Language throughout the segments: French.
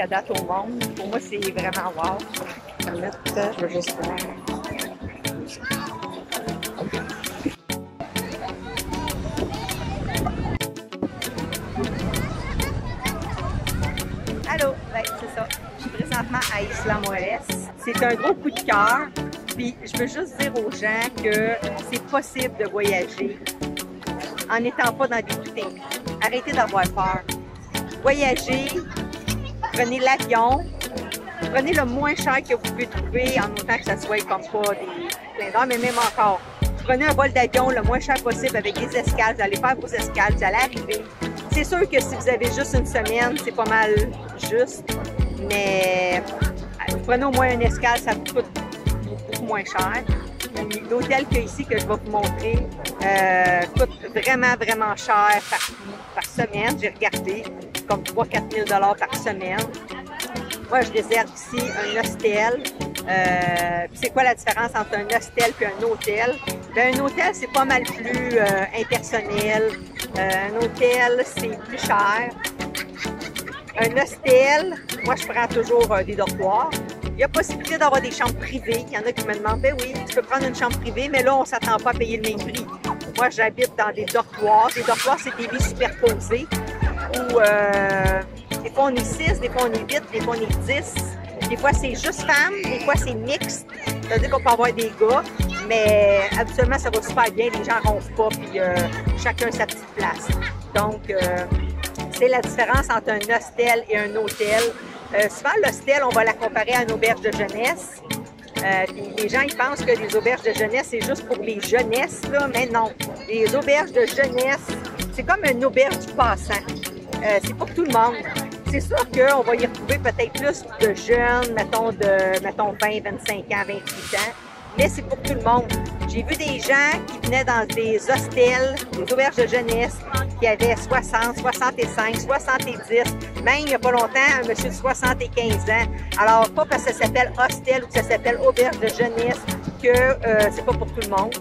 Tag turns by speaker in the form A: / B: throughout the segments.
A: jusqu'à date au monde. Pour moi, c'est vraiment wow. Je veux juste voir. Allô, ben, c'est ça. Je suis présentement à Isla Mujeres. C'est un gros coup de cœur. Puis je veux juste dire aux gens que c'est possible de voyager en n'étant pas dans des boutiques. Arrêtez d'avoir peur. Voyagez, prenez l'avion, prenez le moins cher que vous pouvez trouver en autant que ça soit comme pas des plein d'heures, mais même encore. Prenez un vol d'avion le moins cher possible avec des escales, vous allez faire vos escales, vous allez arriver. C'est sûr que si vous avez juste une semaine, c'est pas mal juste, mais vous prenez au moins une escale, ça vous coûte beaucoup moins cher. L'hôtel qu'il y a ici, que je vais vous montrer, coûte vraiment, vraiment cher par semaine. J'ai regardé, comme 3-4 000 $ par semaine. Moi, je réserve ici un hostel. C'est quoi la différence entre un hostel et un hôtel? Bien, un hôtel, c'est pas mal plus impersonnel. Un hôtel, c'est plus cher. Un hostel, moi, je prends toujours des dortoirs. Il y a possibilité d'avoir des chambres privées. Il y en a qui me demandent, ben oui, tu peux prendre une chambre privée, mais là, on ne s'attend pas à payer le même prix. Moi, j'habite dans des dortoirs. Des dortoirs, c'est des lits superposés où des fois, on est 6, des fois, on est 8, des fois, on est 10. Des fois, c'est juste femmes, des fois, c'est mixte. C'est-à-dire qu'on peut avoir des gars, mais habituellement, ça va super bien. Les gens ne ronflent pas, puis chacun sa petite place. Donc, c'est la différence entre un hostel et un hôtel. Souvent, l'hostel, on va la comparer à une auberge de jeunesse. Puis les gens, ils pensent que les auberges de jeunesse, c'est juste pour les jeunesses, là, mais non. Les auberges de jeunesse, c'est comme une auberge du passant. C'est pour tout le monde. C'est sûr qu'on va y retrouver peut-être plus de jeunes, mettons 20, 25 ans, 28 ans, mais c'est pour tout le monde. J'ai vu des gens qui venaient dans des hostels, des auberges de jeunesse, qui avaient 60, 65, 70, même il n'y a pas longtemps, un monsieur de 75 ans. Alors, pas parce que ça s'appelle hostel ou que ça s'appelle auberge de jeunesse que c'est pas pour tout le monde.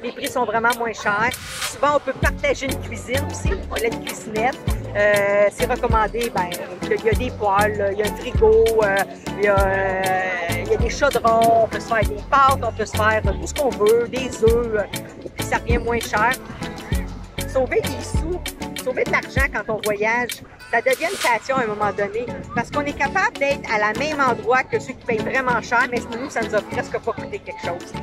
A: Les prix sont vraiment moins chers. Souvent, on peut partager une cuisine aussi. On a une cuisinette. C'est recommandé, ben, il y a des poêles, il y a un frigo, il y a des chaudrons, on peut se faire des pâtes, on peut se faire tout ce qu'on veut, des œufs, puis ça revient moins cher. Sauver des sous, sauver de l'argent quand on voyage, ça devient une passion à un moment donné, parce qu'on est capable d'être à la même endroit que ceux qui payent vraiment cher, mais nous, ça nous a presque pas coûté quelque chose.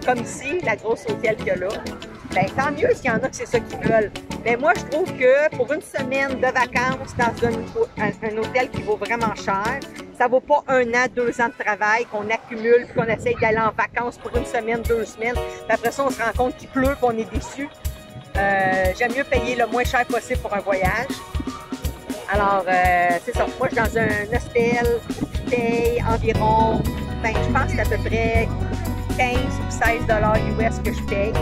A: Comme ici, la grosse hôtel qu'il y a là, ben, tant mieux s'il y en a que c'est ça qu'ils veulent. Mais moi, je trouve que pour une semaine de vacances dans un hôtel qui vaut vraiment cher, ça vaut pas 1 an, 2 ans de travail qu'on accumule puis qu'on essaye d'aller en vacances pour une semaine, 2 semaines. Puis après ça, on se rend compte qu'il pleut et qu'on est déçu. J'aime mieux payer le moins cher possible pour un voyage. Alors, c'est ça. Moi, je suis dans un hostel, je paye environ, ben, je pense que c'est à peu près 15 ou 16 $ US que je paye.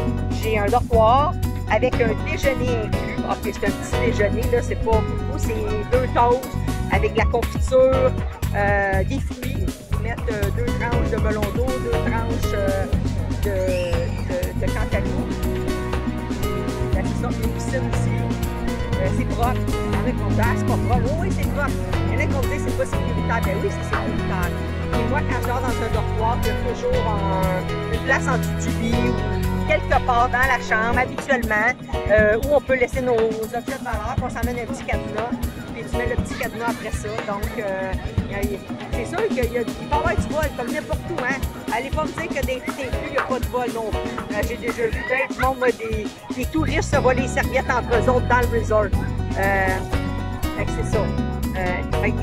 A: J'ai un dortoir avec un déjeuner inclus. Ok, c'est un petit déjeuner, là, c'est pas beaucoup. C'est 2 toasts avec de la confiture, des fruits. Ils mettent 2 tranches de melon d'eau, 2 tranches de cantaloupe. C'est ça, une piscine aussi. C'est propre. Il y en a qui vont dire, ah, c'est pas propre. Oui, c'est propre. Il y en a qui vont dire, c'est pas sécuritaire. Ben oui, c'est sécuritaire. Et moi, quand je dors dans un dortoir, il y a toujours une place en dessous du lit ou quelque part dans la chambre, habituellement, où on peut laisser nos objets de valeur, qu'on s'emmène un petit cadenas, puis tu mets le petit cadenas après ça. Donc, c'est sûr qu'il peut y avoir du vol, comme n'importe où. Hein? Allez pas me dire que des filles inclus, il n'y a pas de vol non plus. J'ai déjà vu plein de monde, des touristes se voler les serviettes entre eux autres dans le resort. C'est ça.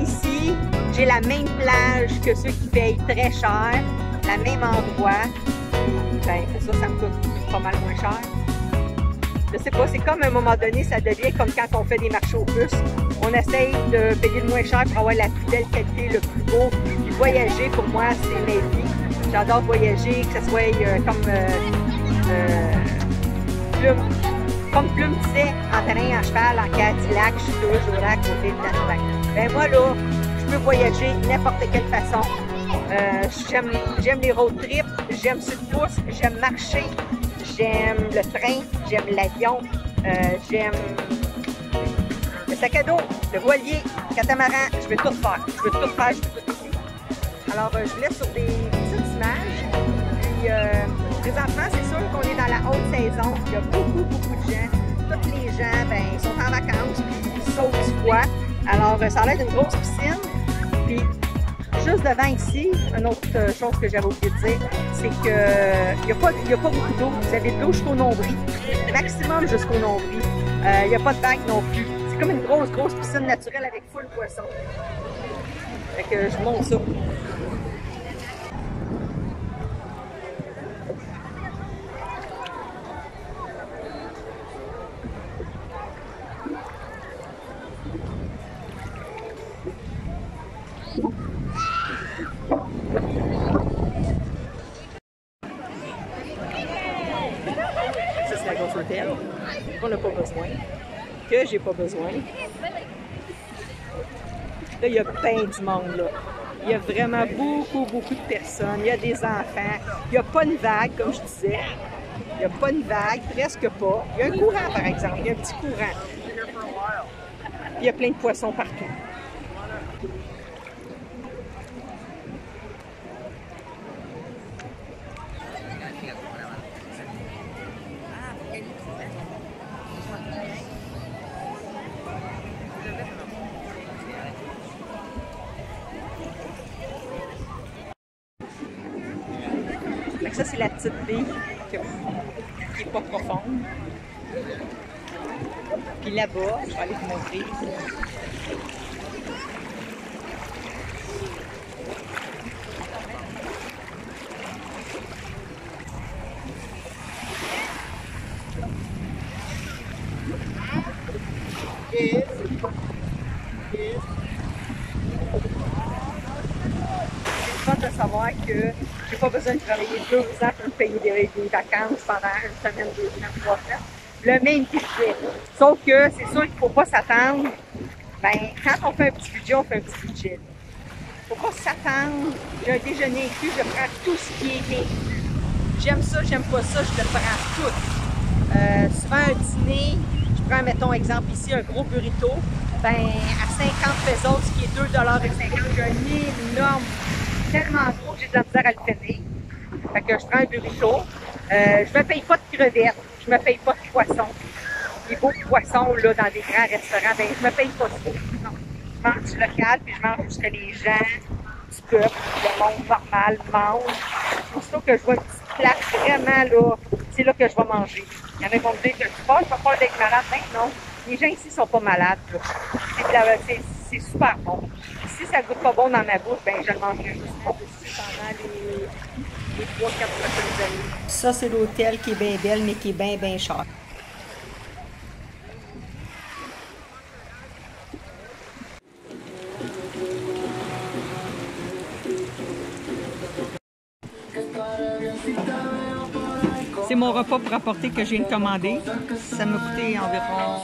A: Ici, j'ai la même plage que ceux qui payent très cher, le même endroit. Ben, c'est ça, ça me coûte pas mal moins cher. Je sais pas, c'est comme à un moment donné, ça devient comme quand on fait des marchés aux puces. On essaye de payer le moins cher pour avoir la plus belle qualité, le plus beau. Puis voyager, pour moi, c'est ma vie. J'adore voyager, que ce soit comme Plume disait, en terrain à cheval, en Cadillac, je suis toujours là à côté de la nouvelle. Ben moi là, je peux voyager n'importe quelle façon. J'aime les road trips, j'aime sur le pouce, j'aime marcher, j'aime le train, j'aime l'avion, j'aime le sac à dos, le voilier. catamaran, je vais tout faire. Je vais tout faire, je vais tout essayer. Alors, je vous laisse sur des petites images. Puis, présentement, c'est sûr qu'on est dans la haute saison. Il y a beaucoup de gens. Tous les gens, ben, ils sont en vacances, puis ils sautent du froid. Alors, ça a l'air d'une grosse piscine. Puis, juste devant ici, une autre chose que j'avais oublié de dire, c'est qu'il n'y a pas beaucoup d'eau. Vous avez de l'eau jusqu'au nombril, maximum jusqu'au nombril. Il n'y a pas de vagues non plus. C'est comme une grosse piscine naturelle avec full poisson. Fait que je vous montre ça. Ça, c'est la grosse hôtel qu'on n'a pas besoin, que j'ai pas besoin. Là, il y a plein du monde, là. Il y a vraiment beaucoup de personnes. Il y a des enfants. Il n'y a pas de vague, comme je disais. Il n'y a pas de vague, presque pas. Il y a un courant, par exemple. Il y a un petit courant. Puis il y a plein de poissons partout. Ça, c'est la petite baie qui n'est pas profonde. Puis là-bas, je vais aller vous montrer. De savoir que j'ai pas besoin de travailler 2 ans pour me payer des vacances pendant une semaine, 2 semaines, 3 semaines. Le même budget. Sauf que c'est sûr qu'il ne faut pas s'attendre. Ben, quand on fait un petit budget, on fait un petit budget. Il ne faut pas s'attendre. J'ai un déjeuner inclus, je prends tout ce qui est inclus. J'aime ça, j'aime pas ça, je le prends tout. Souvent un dîner, je prends, mettons exemple ici, un gros burrito, ben à 50 pesos, ce qui est 2,50 $, j'ai un énorme, tellement gros que j'ai de la misère à le finir. Fait que je prends un burrito. Je me paye pas de crevettes, je me paye pas de poissons. Les beaux poissons là, dans des grands restaurants, ben je me paye pas ça. Non. Je mange du local, puis je mange ce que les gens du peuple, le monde normal mange. C'est pour ça que je vois une petite place vraiment là, c'est là que je vais manger. Il y en a qui vont me dire que je ne peux pas d'être malade. Ben non, les gens ici sont pas malades. C'est super bon. Si ça goûte pas bon dans ma bouche, ben je le mangerai juste pas pendant les 3-4 prochaines années. Ça, c'est l'hôtel qui est bien belle, mais qui est bien cher. C'est mon repas pour apporter que j'ai commandé. Ça m'a coûté environ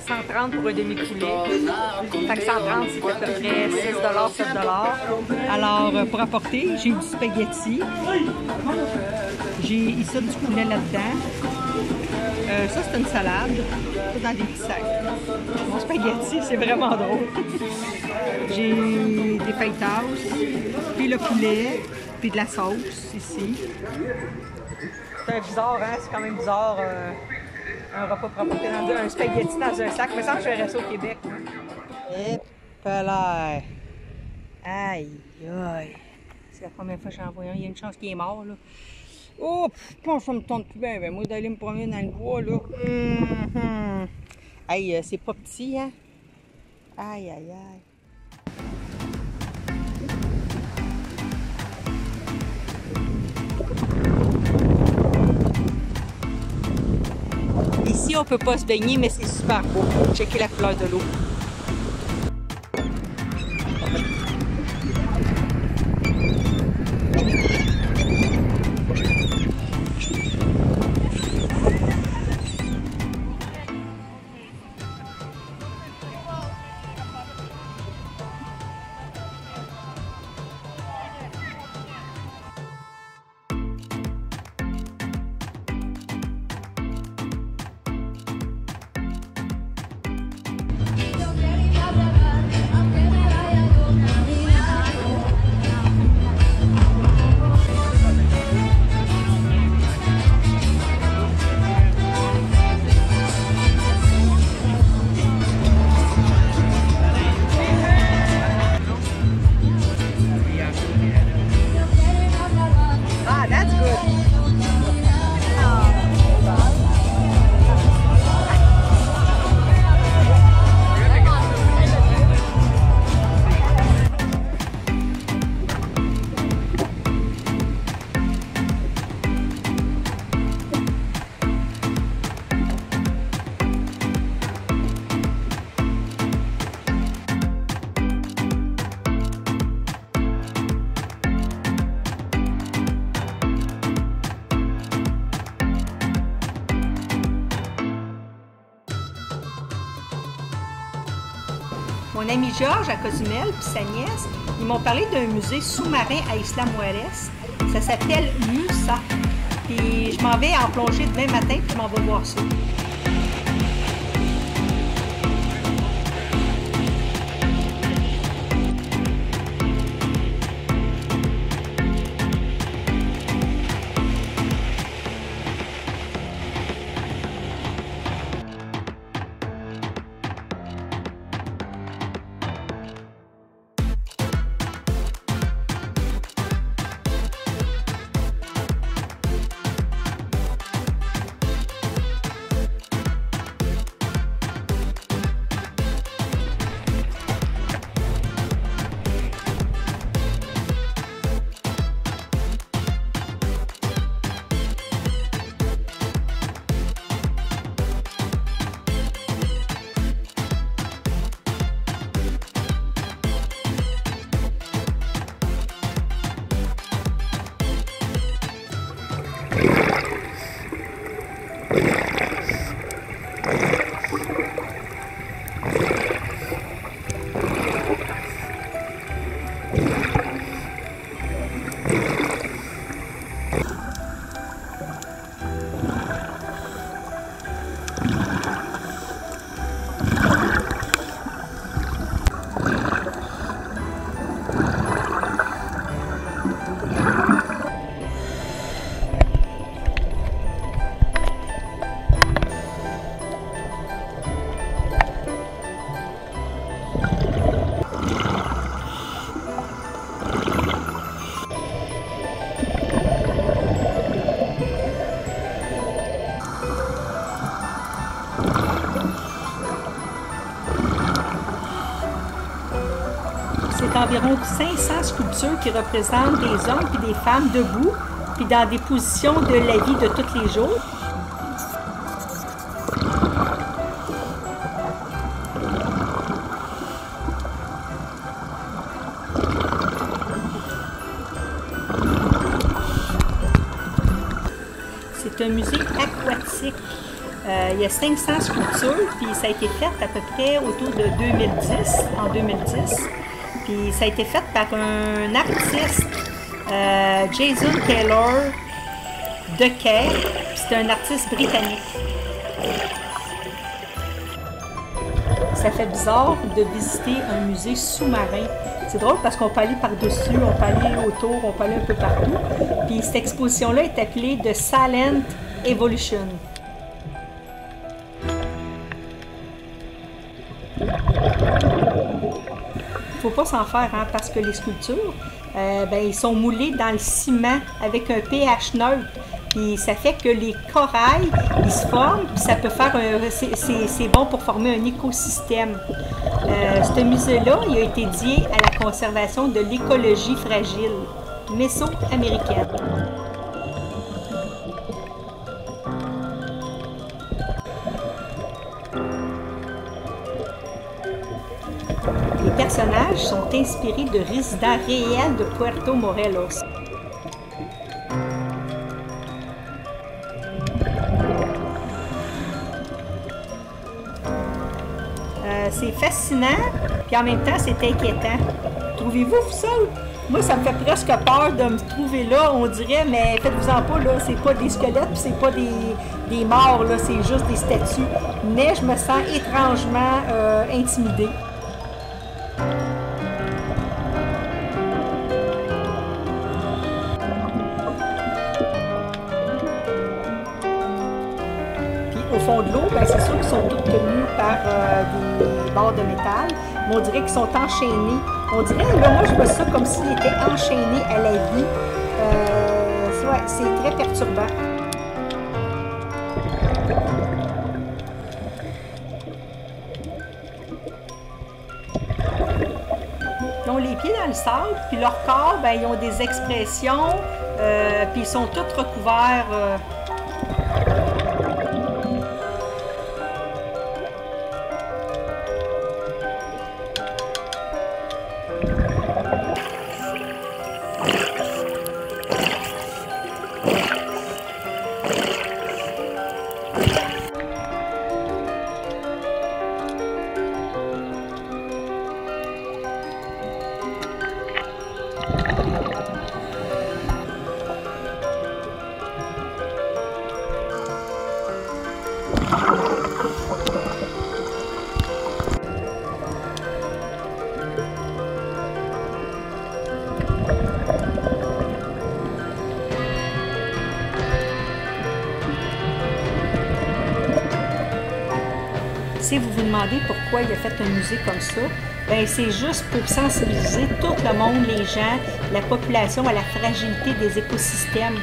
A: 130 pour un demi-poulet. Fait que 130, c'est à peu près 6 $, 7 $. Alors, pour apporter, j'ai du spaghetti. J'ai ici du poulet là-dedans. Ça, c'est une salade. Tout dans des petits sacs. Mon spaghetti, c'est vraiment drôle. J'ai des fajitas, puis le poulet, puis de la sauce ici. C'est bizarre, hein? C'est quand même bizarre. Un repas pour apporter dans un spaghetti dans un sac. Mais ça, je ferais ça au Québec. Et là. Aïe, aïe. C'est la première fois que j'en vois un. Il y a une chance qu'il est mort, là. Oh, je pense que ça me tente plus bien. Moi, d'aller me promener dans le bois, là. Aïe, c'est pas petit, hein? Aïe, aïe, aïe. Ici, on peut pas se baigner, mais c'est super beau. Checkez la couleur de l'eau. mon ami Georges à Cozumel puis sa nièce, ils m'ont parlé d'un musée sous-marin à Isla Mujeres. Ça s'appelle MUSA. Puis je m'en vais en plongée demain matin puis je m'en vais voir ça. C'est environ 500 sculptures qui représentent des hommes et des femmes debout, puis dans des positions de la vie de tous les jours. C'est un musée aquatique. Il y a 500 sculptures, puis ça a été fait à peu près autour de 2010, en 2010. Puis ça a été fait par un artiste, Jason Taylor de Caire. C'est un artiste britannique. Ça fait bizarre de visiter un musée sous-marin. C'est drôle parce qu'on peut aller par-dessus, on peut aller autour, on peut aller un peu partout. Puis cette exposition-là est appelée The Silent Evolution. Il ne faut pas s'en faire, hein, parce que les sculptures, ils sont moulés dans le ciment avec un pH neutre. Puis ça fait que les corails, ils se forment, puis ça peut faire c'est bon pour former un écosystème. Ce musée-là, il a été dédié à la conservation de l'écologie fragile méso-américaine. Les personnages sont inspirés de résidents réels de Puerto Morelos. C'est fascinant, puis en même temps, c'est inquiétant. Trouvez-vous ça? Moi, ça me fait presque peur de me trouver là, on dirait, mais faites-vous-en pas, là, c'est pas des squelettes, puis c'est pas des morts, là, c'est juste des statues. Mais je me sens étrangement intimidée. Au fond de l'eau, c'est sûr qu'ils sont tous tenus par des barres de métal, mais on dirait qu'ils sont enchaînés. On dirait, là, moi, je vois ça comme s'ils étaient enchaînés à la vie. C'est très perturbant. Ils ont les pieds dans le sable, puis leur corps, ils ont des expressions, puis ils sont tous recouverts.
B: si vous vous demandez pourquoi il a fait un musée comme ça, ben c'est juste pour sensibiliser tout le monde, les gens, la population à la fragilité des écosystèmes.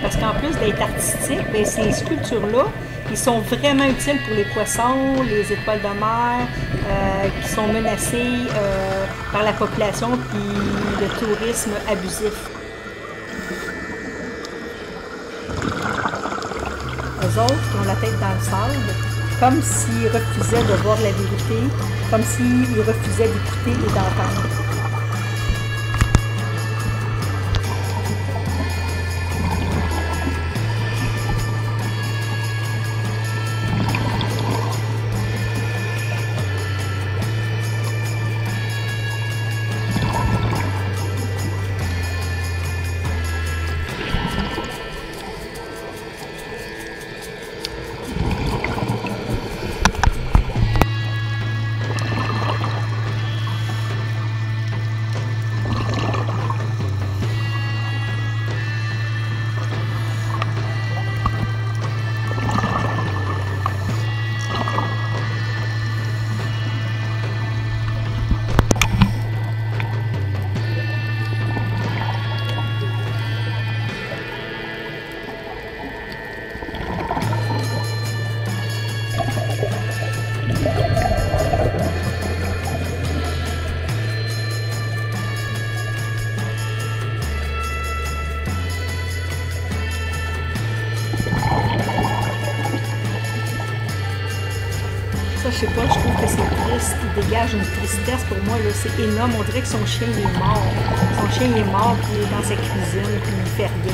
B: Parce qu'en plus d'être artistiques, ben ces sculptures-là, ils sont vraiment utiles pour les poissons, les étoiles de mer, qui sont menacées par la population puis le tourisme abusif. Eux autres, qui ont la tête dans le sable, comme s'ils refusaient de voir la vérité, comme s'ils refusaient d'écouter et d'entendre. Ça, je sais pas, je trouve que c'est triste. Il dégage une tristesse pour moi, là. C'est énorme. On dirait que son chien est mort. Son chien est mort, puis il est dans sa cuisine, puis il fait rien.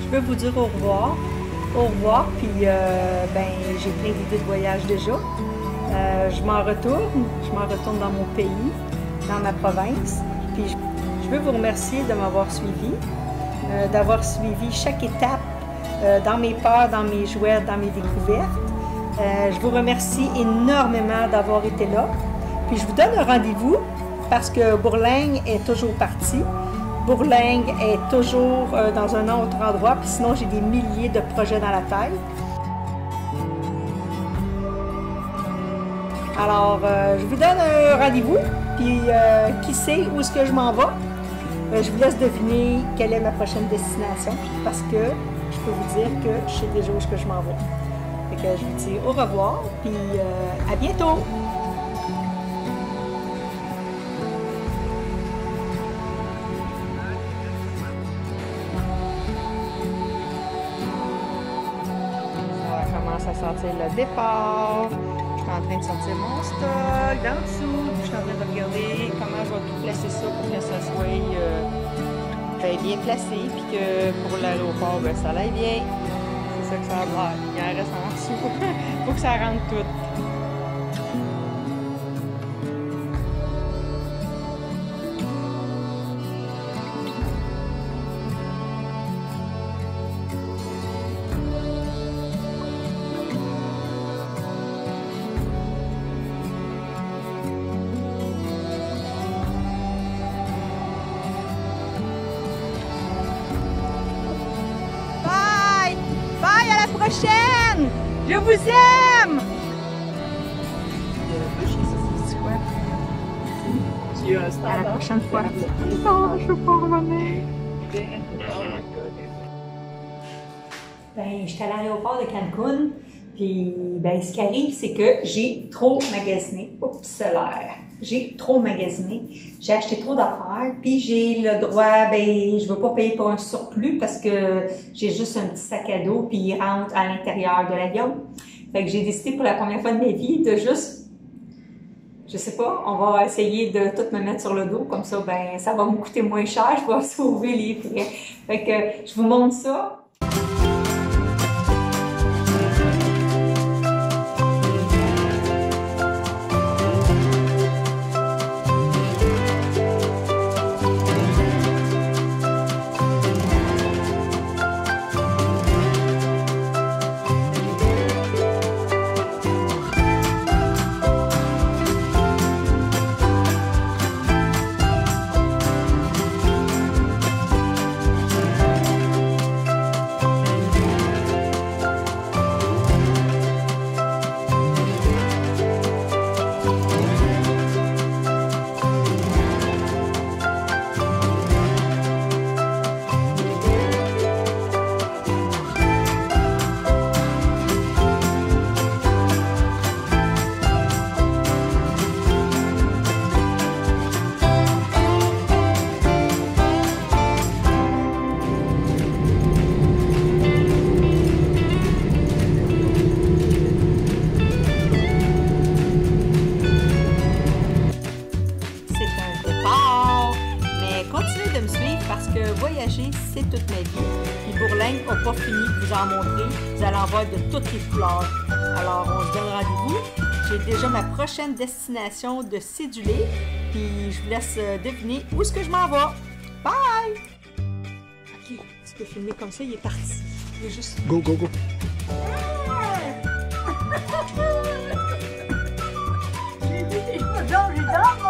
B: Je veux vous dire au revoir. Au revoir, puis ben, j'ai plein d'idées de voyage déjà. Je m'en retourne dans mon pays, dans ma province. Puis je veux vous remercier de m'avoir suivi, d'avoir suivi chaque étape dans mes peurs, dans mes jouets, dans mes découvertes. Je vous remercie énormément d'avoir été là. Puis je vous donne un rendez-vous parce que Bourlingue est toujours parti. Bourlingue est toujours dans un autre endroit, puis sinon j'ai des milliers de projets dans la tête. Alors, je vous donne un rendez-vous, puis qui sait où est-ce que je m'en vais. Je vous laisse deviner quelle est ma prochaine destination, parce que je peux vous dire que je sais déjà où est-ce que je m'en vais. Fait que je vous dis au revoir, puis à bientôt! À sortir le départ. Je suis en train de sortir mon stock d'en dessous. Je suis en train de regarder comment je vais tout placer ça pour que ça soit bien placé puis que pour l'aéroport, ben, ça aille bien. C'est ça que ça va avoir. Il en reste en dessous. Faut que ça rentre tout.
A: prochaine! Je vous aime! À la prochaine fois. Non, je veux pas revenir.
B: Ben, j'étais à l'aéroport de Cancun, puis ben, ce qui arrive, c'est que j'ai trop magasiné. Oups, l'air. J'ai trop magasiné. J'ai acheté trop d'affaires, puis j'ai le droit, ben, je veux pas payer pour un surplus parce que j'ai juste un petit sac à dos, puis il rentre à l'intérieur de l'avion. Fait que j'ai décidé pour la première fois de ma vie de juste, je sais pas, on va essayer de tout me mettre sur le dos, comme ça, ben, ça va me coûter moins cher, je vais sauver les frais. Fait que je vous montre ça. Voyager, c'est toute ma vie. Puis Bourlingue n'a pas fini de vous en montrer. Vous allez en voir de toutes les couleurs. Alors, on se donne rendez-vous. J'ai déjà ma prochaine destination de cédulé. Puis je vous laisse deviner où est-ce que je m'en vais. Bye! Ok, tu peux filmer comme ça, il est parti. Il est juste...
C: Go, go, go!
A: J'ai dit, j'ai dans